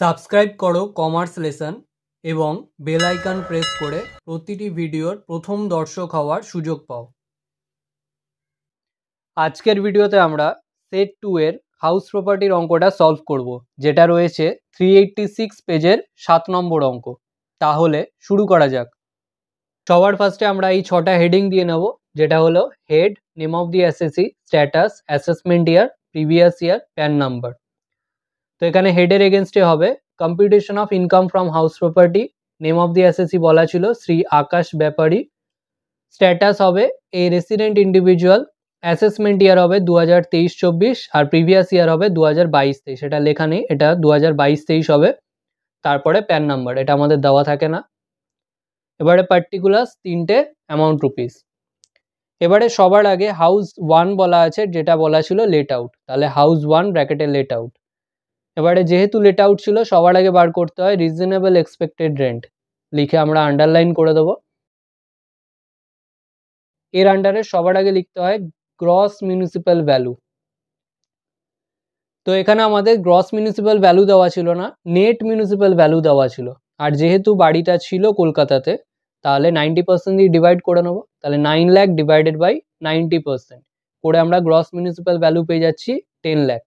Subscribe করো commerce lesson এবং bell icon press করে প্রতিটি ভিডিওর প্রথম দর্শক হওয়ার সুযোগ পাও। আজকের ভিডিওতে আমরা সেট 2 এর হাউস প্রপার্টির অঙ্কটা সলভ করব, যেটা রয়েছে 386 পেজের 7 নম্বর অঙ্ক। তাহলে শুরু করা যাক। সবার ফার্স্টে আমরা এই 6টা হেডিং দিয়ে নেব, যেটা হলো head, name of the SSC, status, assessment year, previous year, pan number. তো এখানে হেডের এগেনস্টে হবে computation of income from house property. Name of the SSC বলা ছিল শ্রী আকাশ ব্যাপারী। স্ট্যাটাস হবে এ রেসিডেন্ট ইন্ডিভিজুয়াল। অ্যাসেসমেন্ট ইয়ার হবে 2023-24 আর প্রিভিয়াস ইয়ার হবে 2022-23। এটা লেখা নেই, এটা 2022-23 হবে। তারপরে প্যান নাম্বার, এটা আমাদের দেওয়া থাকে না। এবারে পার্টিকুলার্স 3টে অ্যামাউন্ট রুপিস। এবারে সবার আগে হাউস 1 বলা আছে, যেটা বলা ছিল লেট আউট, তাহলে হাউস 1 ব্র্যাকেটে লেট আউট। এবারে যেহেতু লেট আউট ছিল, সবার আগে বার করতে হয় রিজনেবল এক্সপেক্টেড রেন্ট, লিখে আমরা আন্ডারলাইন করে দেবো। এর আন্ডারে সবার আগে লিখতে হয় গ্রস মিউনিসিপ্যাল ভ্যালু। তো এখানে আমাদের গ্রস মিউনিসিপ্যাল ভ্যালু দেওয়া ছিল না, নেট মিউনিসিপ্যাল ভ্যালু দেওয়া ছিল। আর যেহেতু বাড়িটা ছিল কলকাতাতে, তাহলে 90% দিয়ে ডিভাইড করে নেবো। তাহলে 9 লাখ ডিভাইডেড বাই 90% করে আমরা গ্রস মিউনিসিপ্যাল ভ্যালু পেয়ে যাচ্ছি 10 লাখ।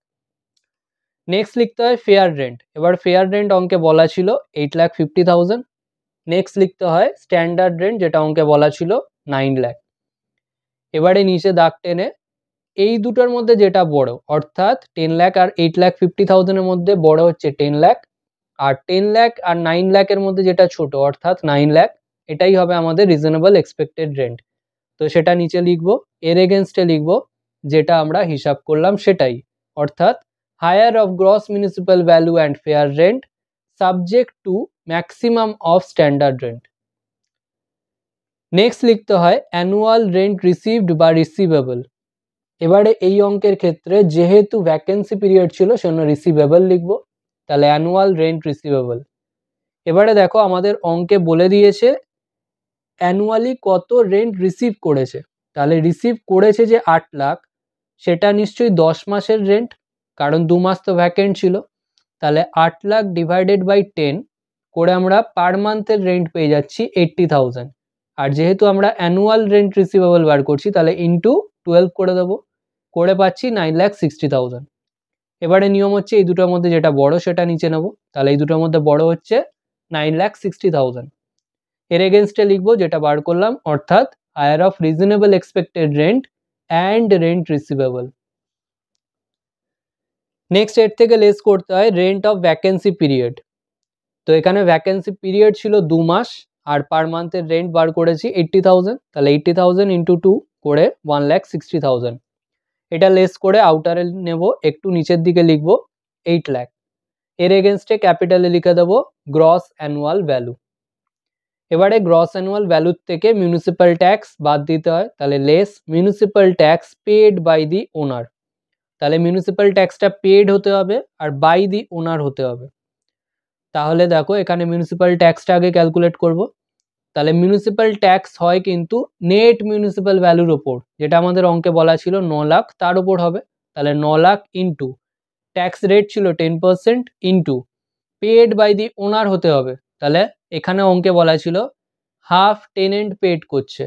নেক্সট লিখতে হয় ফেয়ার রেন্ট। এবার ফেয়ার রেন্ট অঙ্কে বলা ছিল 8,50,000। নেক্সট লিখতে হয় স্ট্যান্ডার্ড রেন্ট, যেটা অঙ্কে বলা ছিল 9 লাখ। এবারে নিচে দাগ টেনে এই দুটোর মধ্যে যেটা বড়, অর্থাৎ 10 লাখ আর 8,50,000 মধ্যে বড় হচ্ছে 10 লাখ, আর 10 লাখ আর 9 লাখের মধ্যে যেটা ছোট অর্থাৎ 9 লাখ, এটাই হবে আমাদের রিজনেবল এক্সপেক্টেড রেন্ট। তো সেটা নিচে লিখবো, এর এগেনস্টে লিখবো যেটা আমরা হিসাব করলাম সেটাই, অর্থাৎ higher of gross municipal value and fair rent subject to maximum of standard rent. Next লিখতে হয় অ্যানুয়াল রেন্ট রিসিভড বা রিসিভেবল। এবারে এই অঙ্কের ক্ষেত্রে যেহেতু ভ্যাকেন্সি পিরিয়ড ছিল, সেজন্য রিসিভেবল লিখবো, তাহলে অ্যানুয়াল রেন্ট রিসিভেবল। এবারে দেখো আমাদের অঙ্কে বলে দিয়েছে অ্যানুয়ালি কত রেন্ট রিসিভ করেছে, তাহলে রিসিভ করেছে যে 8 লাখ, সেটা নিশ্চয়ই 10 মাসের রেন্ট, কারণ 2 মাস তো ভ্যাকেন্ট ছিল। তাহলে 8 লাখ ডিভাইডেড বাই 10 করে আমরা পার মান্থের রেন্ট পেয়ে যাচ্ছি 80,000। আর যেহেতু আমরা অ্যানুয়াল রেন্ট রিসিভেবল বার করছি, তাহলে ইন্টু 12 করে দেবো, করে পাচ্ছি 9,60,000। এবারে নিয়ম হচ্ছে এই দুটোর মধ্যে যেটা বড় সেটা নিচে নেবো, তাহলে এই দুটোর মধ্যে বড় হচ্ছে 9,60,000। এর এগেনস্টে লিখবো যেটা বার করলাম, অর্থাৎ higher of reasonable expected rent and rent receivable. Next এর থেকে লেস করতে হয় রেন্ট অফ ভ্যাকেন্সি পিরিয়ড। তো এখানে ভ্যাকেন্সি পিরিয়ড ছিল 2 মাস, আর পার মান্থের রেন্ট বার করেছি 80,000, তাহলে 80,000 ইন্টু 2 করে 1,60,000। এটা লেস করে আউটারে নেব, একটু নিচের দিকে লিখবো 8 লাখ। এর এগেনস্টে ক্যাপিটালে লিখে দেবো গ্রস অ্যানুয়াল ভ্যালু। এবারে গ্রস অ্যানুয়াল ভ্যালুর থেকে মিউনিসিপ্যাল ট্যাক্স বাদ দিতে হয়, তাহলে less municipal tax paid by the owner. তাহলে মিউনিসিপ্যাল ট্যাক্সটা পেড হতে হবে আর বাই দি ওনার হতে হবে। তাহলে দেখো এখানে মিউনিসিপ্যাল ট্যাক্সটা আগে ক্যালকুলেট করব। তাহলে মিউনিসিপ্যাল ট্যাক্স হয় কিন্তু নেট মিউনিসিপ্যাল ভ্যালুর ওপর, যেটা আমাদের অঙ্কে বলা ছিল 9 লাখ, তার ওপর হবে। তাহলে 9 লাখ ইন্টু ট্যাক্স রেট ছিল 10% ইন্টু পেড বাই দি ওনার হতে হবে। তাহলে এখানে অঙ্কে বলা ছিল হাফ টেনেন্ট পেড করছে,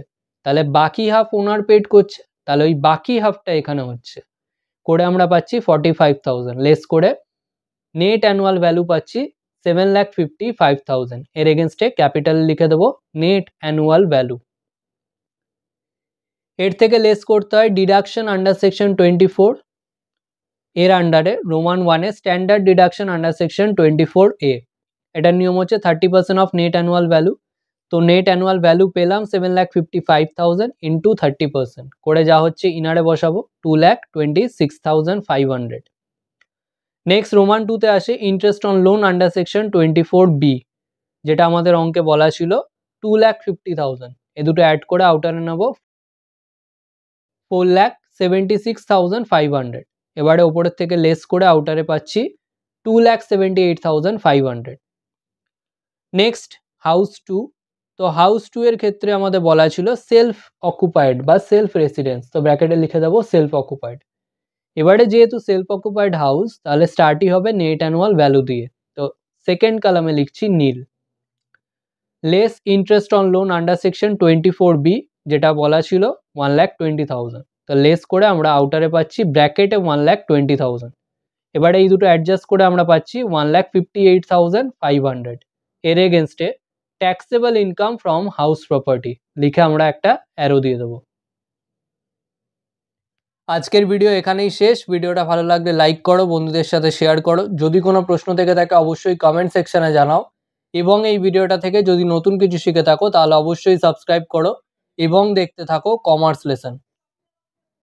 তাহলে বাকি হাফ ওনার পেড করছে, তাহলে ওই বাকি হাফটা এখানে হচ্ছে, করে আমরা পাচ্ছি 45,000। লেস করে নেট অ্যানুয়াল ভ্যালু পাচ্ছি 7,55,000। এর এগেনস্টে ক্যাপিটাল লিখে দেবো নেট অ্যানুয়াল ভ্যালু। এর থেকে লেস করতে হয় ডিডাকশন আন্ডার সেকশন 24। এর আন্ডারে রোমান 1-এ standard deduction under section 24A। এটার নিয়ম হচ্ছে 30% অফ নেট অ্যানুয়াল ভ্যালু। তো নেট অ্যানুয়াল ভ্যালু পেলাম 7,55,000 ইন্টু 30% করে যা হচ্ছে ইনারে বসাবো 2,26,500। নেক্সট রোমান 2-তে আসে interest on loan under section 24B, যেটা আমাদের অঙ্কে বলা ছিল 2,50,000। এ দুটো অ্যাড করে আউটারে নেব 4,76,500। এবারে ওপরের থেকে লেস করে আউটারে পাচ্ছি 2,78,500। Next house 2। তো হাউস 2 এর ক্ষেত্রে আমাদের বলা ছিল সেলফ অকুপাইড বা সেলফ রেসিডেন্স, তো ব্র্যাকেটে লিখে দেবো সেলফ অকুপাইড। এবারে যেহেতু সেলফ অকুপাইড হাউস, তাহলে স্টার্টই হবে নেট অ্যানুয়াল ভ্যালু দিয়ে। তো সেকেন্ড কলামে লিখছি nil. Less interest on loan under section 24B যেটা বলা ছিল 1,20,000, তো লেস করে আমরা আউটারে পাচ্ছি ব্র্যাকেটে 1,20,000। এবারে এই দুটো অ্যাডজাস্ট করে আমরা পাচ্ছি 1,58,500। এর এগেনস্টে taxable income from house property লিখে আমরা একটা অ্যারো দিয়ে দেবো। আজকের ভিডিও এখানেই শেষ। ভিডিওটা ভালো লাগলে লাইক করো, বন্ধুদের সাথে শেয়ার করো। যদি কোনো প্রশ্ন থেকে থাকে অবশ্যই কমেন্ট সেকশনে জানাও, এবং এই ভিডিওটা থেকে যদি নতুন কিছু শিখে থাকো তাহলে অবশ্যই সাবস্ক্রাইব করো এবং দেখতে থাকো কমার্স লেসন।